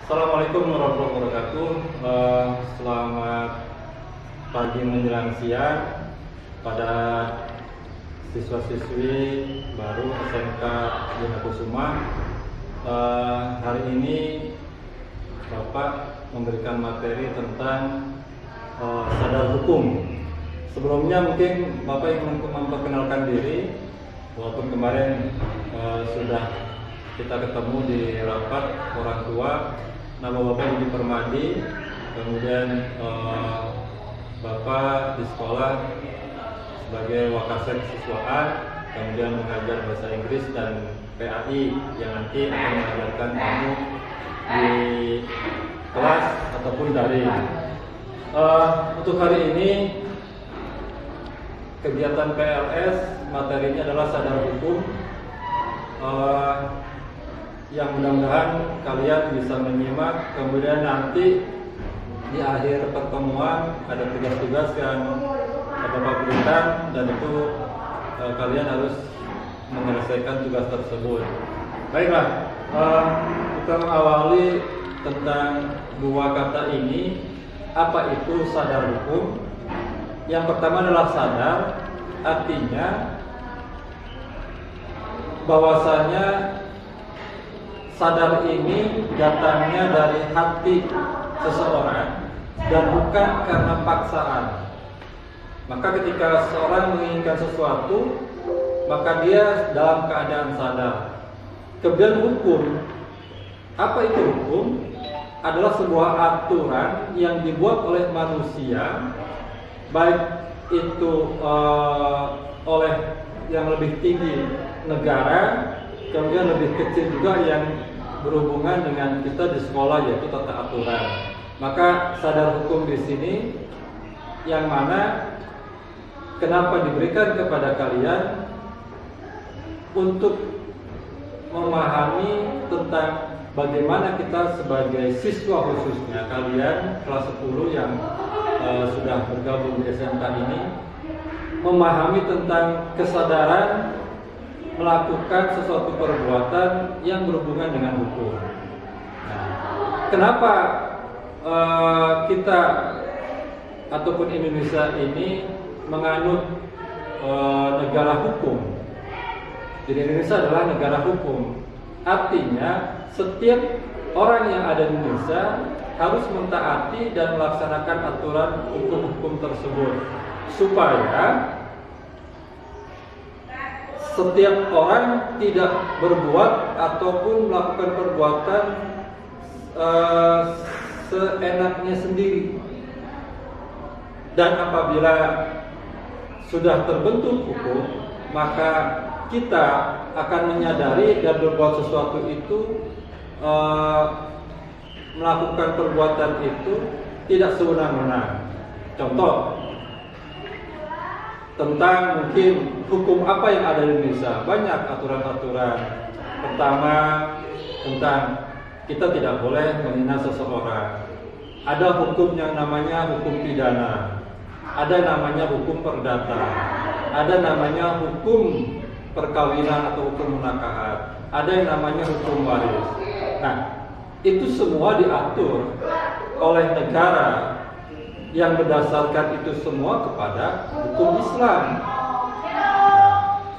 Assalamualaikum warahmatullahi wabarakatuh. Selamat pagi menjelang siang pada siswa-siswi baru SMK Bina Kusuma. Hari ini Bapak memberikan materi tentang sadar hukum. Sebelumnya mungkin Bapak ingin memperkenalkan diri, walaupun kemarin sudah kita ketemu di rapat orang tua. Nama Bapak Budi Permadi, kemudian Bapak di sekolah sebagai Wakasek siswaan, kemudian mengajar bahasa Inggris dan PAI yang nanti akan mengajarkan kamu di kelas ataupun daring. Untuk hari ini kegiatan PLS materinya adalah sadar hukum. Yang mudah-mudahan kalian bisa menyimak, kemudian nanti di akhir pertemuan ada tugas-tugas yang Bapak berikan dan itu kalian harus menyelesaikan tugas tersebut. Baiklah, kita mengawali tentang dua kata ini. Apa itu sadar hukum? Yang pertama adalah sadar, artinya bahwasanya sadar ini datangnya dari hati seseorang dan bukan karena paksaan. Maka ketika seseorang menginginkan sesuatu, maka dia dalam keadaan sadar. Kemudian hukum, apa itu hukum? Adalah sebuah aturan yang dibuat oleh manusia, baik itu oleh yang lebih tinggi negara, kemudian lebih kecil juga yang berhubungan dengan kita di sekolah, yaitu tata aturan. Maka sadar hukum di sini yang mana kenapa diberikan kepada kalian untuk memahami tentang bagaimana kita sebagai siswa, khususnya kalian kelas 10 yang sudah bergabung di SMK ini, memahami tentang kesadaran melakukan sesuatu perbuatan yang berhubungan dengan hukum. Nah, kenapa kita ataupun Indonesia ini menganut negara hukum? Jadi Indonesia adalah negara hukum. Artinya setiap orang yang ada di Indonesia harus mentaati dan melaksanakan aturan hukum-hukum tersebut, supaya setiap orang tidak berbuat ataupun melakukan perbuatan seenaknya sendiri. Dan apabila sudah terbentuk hukum, maka kita akan menyadari dan berbuat sesuatu itu, melakukan perbuatan itu tidak sewenang-wenang. Contoh tentang mungkin hukum apa yang ada di Indonesia, banyak aturan-aturan. Pertama, tentang kita tidak boleh menghina seseorang. Ada hukum yang namanya hukum pidana, ada namanya hukum perdata, ada namanya hukum perkawinan atau hukum munakahat, ada yang namanya hukum waris. Nah, itu semua diatur oleh negara yang berdasarkan itu semua kepada hukum Islam.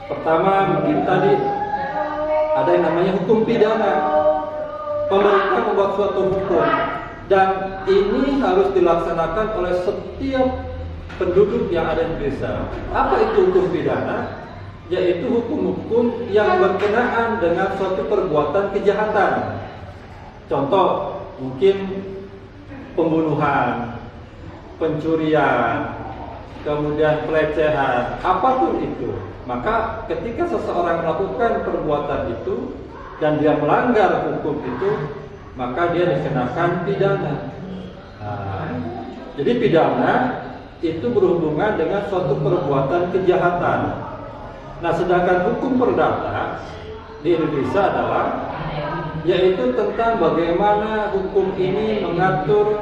Pertama mungkin tadi ada yang namanya hukum pidana. Pemerintah membuat suatu hukum dan ini harus dilaksanakan oleh setiap penduduk yang ada di desa. Apa itu hukum pidana? Yaitu hukum-hukum yang berkenaan dengan suatu perbuatan kejahatan. Contoh mungkin pembunuhan, pencurian, kemudian pelecehan, apapun itu. Maka ketika seseorang melakukan perbuatan itu dan dia melanggar hukum itu, maka dia dikenakan pidana. Jadi pidana itu berhubungan dengan suatu perbuatan kejahatan. Nah, sedangkan hukum perdata di Indonesia adalah yaitu tentang bagaimana hukum ini mengatur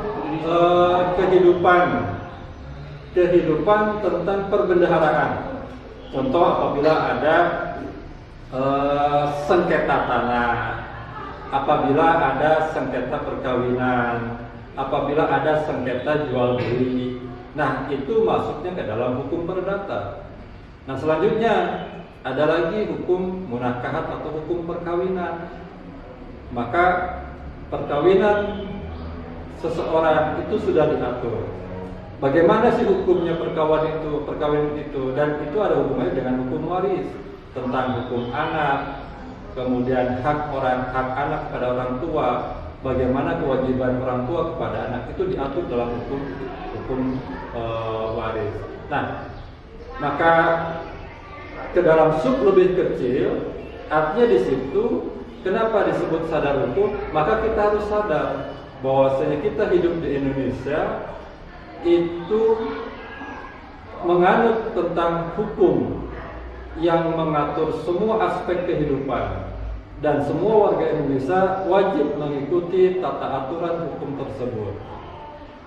kehidupan tentang perbendaharaan. Contoh apabila ada sengketa tanah, apabila ada sengketa perkawinan, apabila ada sengketa jual beli. Nah, itu masuknya ke dalam hukum perdata. Nah, selanjutnya ada lagi hukum munakahat atau hukum perkawinan. Maka perkawinan seseorang itu sudah diatur. Bagaimana sih hukumnya perkawinan itu? Dan itu ada hubungannya dengan hukum waris, tentang hukum anak, kemudian hak anak pada orang tua, bagaimana kewajiban orang tua kepada anak, itu diatur dalam hukum waris. Nah, maka ke dalam sub lebih kecil, artinya di situ kenapa disebut sadar hukum? Maka kita harus sadar bahwasanya kita hidup di Indonesia itu menganut tentang hukum yang mengatur semua aspek kehidupan, dan semua warga Indonesia wajib mengikuti tata aturan hukum tersebut.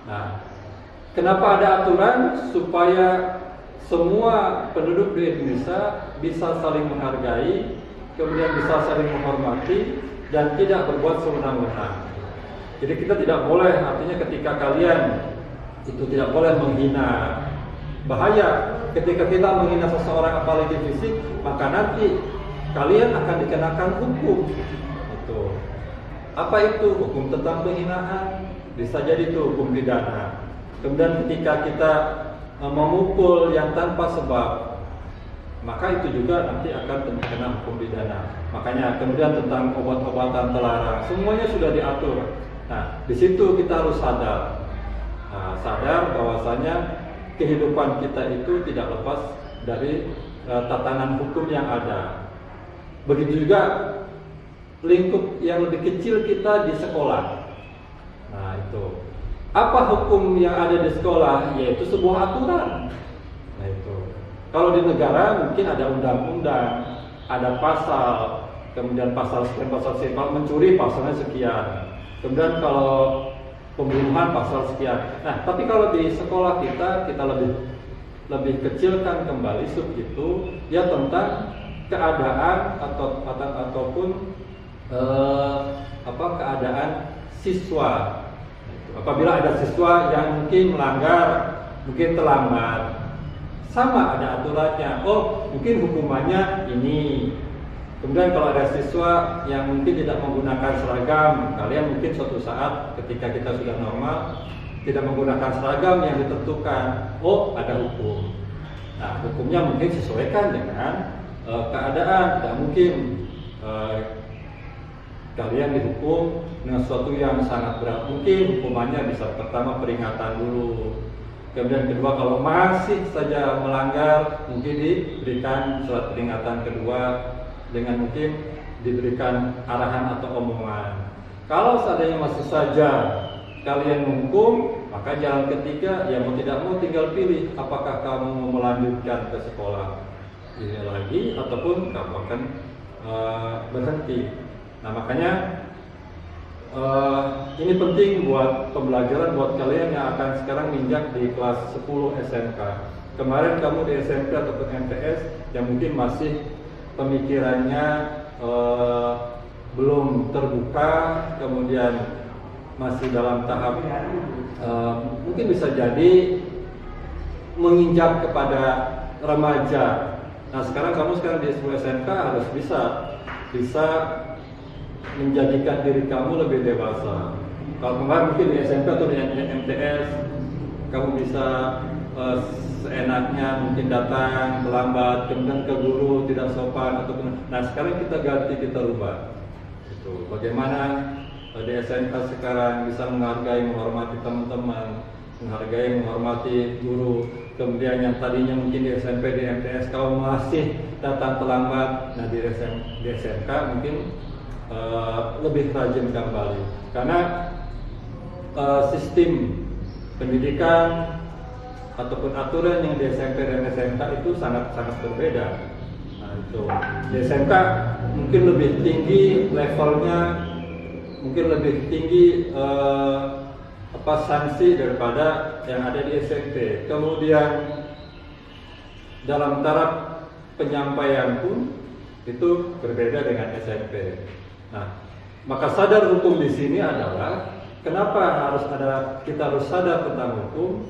Nah, kenapa ada aturan? Supaya semua penduduk di Indonesia bisa saling menghargai, kemudian bisa saling menghormati, dan tidak berbuat sewenang-wenang. Jadi kita tidak boleh, artinya ketika kalian itu tidak boleh menghina. Bahaya ketika kita menghina seseorang apalagi fisik, maka nanti kalian akan dikenakan hukum. Itu. Apa itu? Hukum tentang penghinaan. Bisa jadi itu hukum pidana. Kemudian ketika kita memukul yang tanpa sebab, maka itu juga nanti akan terkena hukum pidana. Makanya kemudian tentang obat-obatan terlarang, semuanya sudah diatur. Nah, di situ kita harus sadar. Sadar bahwasanya kehidupan kita itu tidak lepas dari tatanan hukum yang ada. Begitu juga lingkup yang lebih kecil kita di sekolah. Nah, itu. Apa hukum yang ada di sekolah? Yaitu sebuah aturan. Nah, itu. Kalau di negara mungkin ada undang-undang, ada pasal, kemudian pasal sekian, pasal sekian. Kalau mencuri pasalnya sekian. Kemudian kalau pembunuhan pasal sekian. Nah, tapi kalau di sekolah kita lebih kecilkan kembali sub itu, ya tentang keadaan ataupun keadaan siswa. Apabila ada siswa yang mungkin melanggar, mungkin terlambat, sama ada aturannya. Oh, mungkin hukumannya ini. Kemudian kalau ada siswa yang mungkin tidak menggunakan seragam, kalian mungkin suatu saat ketika kita sudah normal tidak menggunakan seragam yang ditentukan, oh ada hukum. Nah, hukumnya mungkin sesuaikan dengan keadaan. Tidak mungkin kalian dihukum dengan sesuatu yang sangat berat. Mungkin hukumannya bisa pertama peringatan dulu, kemudian kedua kalau masih saja melanggar mungkin diberikan surat peringatan kedua dengan mungkin diberikan arahan atau omongan. Kalau seandainya masih saja kalian menghukum, maka jalan ketiga, ya mau tidak mau tinggal pilih apakah kamu mau melanjutkan ke sekolah ini lagi ataupun kamu akan berhenti. Nah, makanya ini penting buat pembelajaran buat kalian yang akan sekarang menginjak di kelas 10 SMK. Kemarin kamu di SMP ataupun MTS yang mungkin masih pemikirannya belum terbuka, kemudian masih dalam tahap mungkin bisa jadi menginjak kepada remaja. Nah, sekarang kamu di 10 SMK harus bisa menjadikan diri kamu lebih dewasa. Kalau kemarin mungkin di SMP atau di MTS kamu bisa seenaknya mungkin datang terlambat, kemudian ke guru tidak sopan ataupun. Nah, sekarang kita ganti, kita rubah. Itu bagaimana di SMK sekarang bisa menghargai, menghormati teman-teman, menghargai, menghormati guru. Kemudian yang tadinya mungkin di SMP, di MTS kalau masih datang terlambat, nah di SMK mungkin lebih rajin kembali, karena sistem pendidikan ataupun aturan yang di SMP dan SMK itu sangat-sangat berbeda. Nah, itu di SMK mungkin lebih tinggi levelnya, mungkin lebih tinggi sanksi daripada yang ada di SMP. Kemudian dalam taraf penyampaian pun itu berbeda dengan SMP. Nah, Maka sadar hukum di sini adalah kenapa kita harus sadar tentang hukum?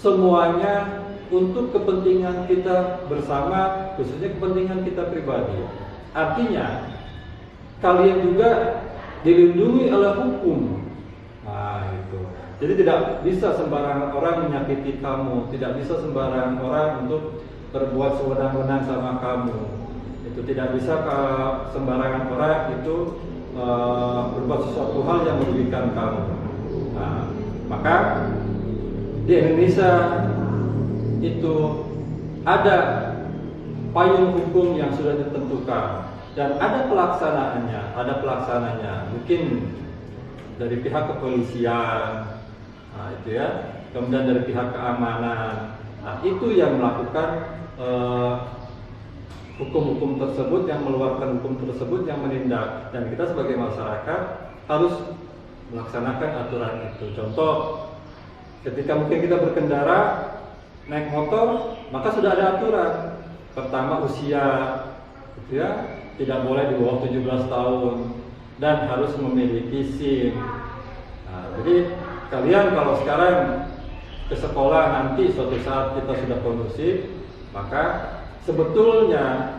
Semuanya untuk kepentingan kita bersama, khususnya kepentingan kita pribadi. Artinya kalian juga dilindungi oleh hukum. Nah, itu. Jadi tidak bisa sembarangan orang menyakiti kamu, tidak bisa sembarangan orang untuk berbuat sewenang-wenang sama kamu. Itu tidak bisa sembarangan orang itu berbuat sesuatu hal yang merugikan kamu. Nah, maka di Indonesia itu ada payung hukum yang sudah ditentukan dan ada pelaksananya. Mungkin dari pihak kepolisian, nah itu ya, kemudian dari pihak keamanan. Nah, itu yang melakukan hukum-hukum tersebut, yang mengeluarkan hukum tersebut, yang menindak, dan kita sebagai masyarakat harus melaksanakan aturan itu. Contoh, ketika mungkin kita berkendara naik motor, maka sudah ada aturan. Pertama, usia, gitu ya, tidak boleh di bawah 17 tahun dan harus memiliki SIM. Nah, jadi kalian kalau sekarang ke sekolah nanti suatu saat kita sudah kondusif, maka sebetulnya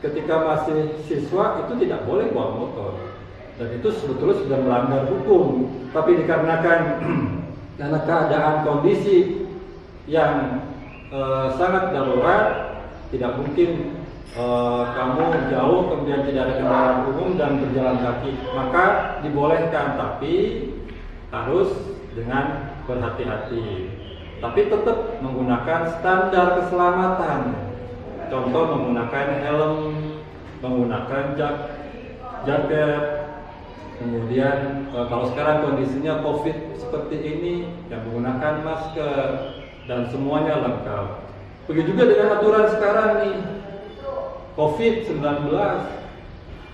ketika masih siswa itu tidak boleh bawa motor, dan itu sebetulnya sudah melanggar hukum. Tapi dikarenakan karena keadaan kondisi yang sangat darurat, tidak mungkin kamu jauh kemudian tidak ada kendaraan umum dan berjalan kaki, maka dibolehkan, tapi harus dengan berhati-hati. Tapi tetap menggunakan standar keselamatan. Contoh, menggunakan helm, menggunakan jaket. Kemudian kalau sekarang kondisinya COVID seperti ini, yang menggunakan masker dan semuanya lengkap. Begitu juga dengan aturan sekarang nih, COVID-19.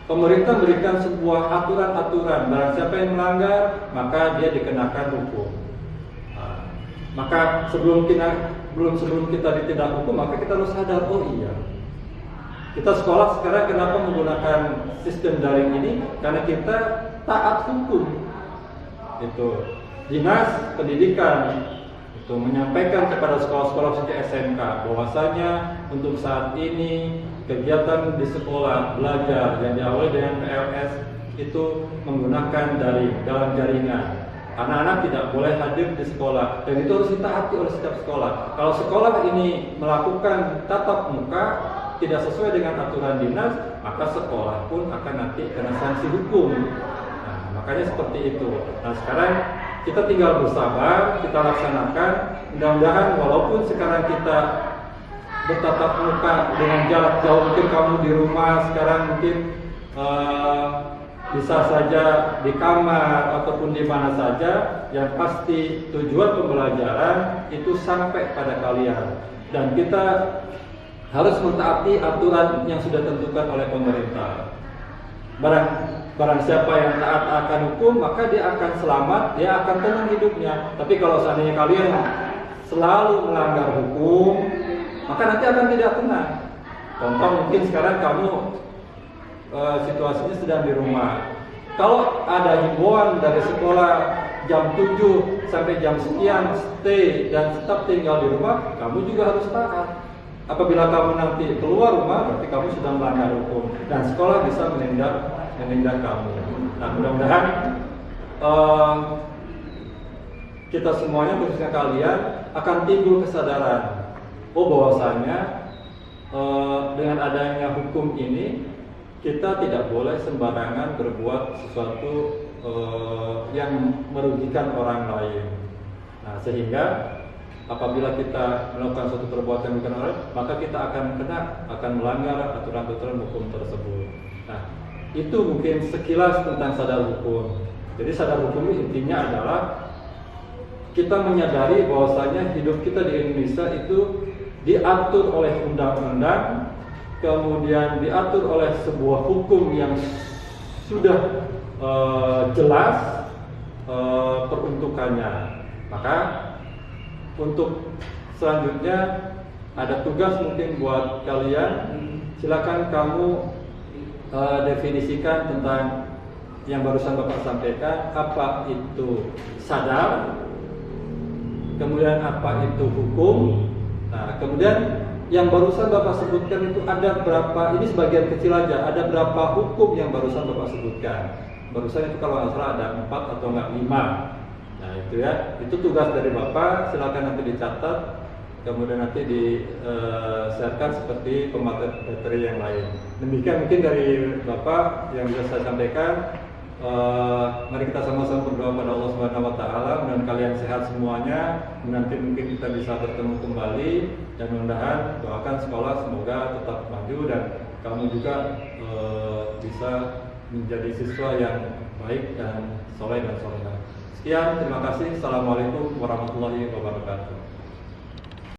Pemerintah berikan sebuah aturan-aturan. Barang siapa yang melanggar, maka dia dikenakan hukum. Maka sebelum kita ditindak hukum, maka kita harus sadar, oh iya, kita sekolah sekarang kenapa menggunakan sistem daring ini? Karena kita taat hukum. Itu Dinas Pendidikan itu menyampaikan kepada sekolah-sekolah sejak SMK bahwasanya untuk saat ini kegiatan di sekolah belajar yang diawali dengan PLS itu menggunakan daring dalam jaringan. Anak-anak tidak boleh hadir di sekolah, dan itu harus ditaati oleh setiap sekolah. Kalau sekolah ini melakukan tatap muka tidak sesuai dengan aturan dinas, maka sekolah pun akan nanti kena sanksi hukum. Nah, makanya seperti itu. Nah, sekarang kita tinggal bersabar, kita laksanakan. Mudah-mudahan walaupun sekarang kita bertatap muka dengan jarak jauh, mungkin kamu di rumah sekarang mungkin bisa saja di kamar ataupun di mana saja, yang pasti tujuan pembelajaran itu sampai pada kalian, dan kita harus mentaati aturan yang sudah ditentukan oleh pemerintah. Barang siapa yang taat akan hukum, maka dia akan selamat, dia akan tenang hidupnya. Tapi kalau seandainya kalian selalu melanggar hukum, maka nanti akan tidak tenang. Contoh, mungkin sekarang kamu situasinya sedang di rumah. Kalau ada himbauan dari sekolah jam 7 sampai jam sekian stay dan tetap tinggal di rumah, kamu juga harus taat. Apabila kamu nanti keluar rumah, berarti kamu sudah melanggar hukum dan sekolah bisa menindak kamu. Nah, mudah-mudahan kita semuanya, khususnya kalian, akan timbul kesadaran, bahwasanya dengan adanya hukum ini kita tidak boleh sembarangan berbuat sesuatu yang merugikan orang lain. Nah, sehingga apabila kita melakukan suatu perbuatan yang merugikan orang lain, maka kita akan melanggar aturan-aturan hukum tersebut. Nah, itu mungkin sekilas tentang sadar hukum. Jadi sadar hukum intinya adalah kita menyadari bahwasanya hidup kita di Indonesia itu diatur oleh undang-undang, kemudian diatur oleh sebuah hukum yang sudah jelas peruntukannya. Maka untuk selanjutnya ada tugas mungkin buat kalian. Silakan kamu definisikan tentang yang barusan Bapak sampaikan, apa itu sadar, kemudian apa itu hukum. Nah, kemudian yang barusan Bapak sebutkan itu ada berapa, ini sebagian kecil aja, ada berapa hukum yang barusan Bapak sebutkan. Barusan itu kalau nggak salah ada 4 atau nggak 5. Nah itu ya, itu tugas dari Bapak, silakan nanti dicatat, kemudian nanti di-sharekan seperti pemateri yang lain. Demikian mungkin dari Bapak yang bisa saya sampaikan. Mari kita sama-sama berdoa pada Allah Subhanahu wa taala, mudah-mudahan kalian sehat semuanya, nanti mungkin kita bisa bertemu kembali, dan mudah-mudahan doakan sekolah semoga tetap maju dan kamu juga bisa menjadi siswa yang baik dan soleh dan solehah. Sekian, terima kasih. Assalamualaikum warahmatullahi wabarakatuh.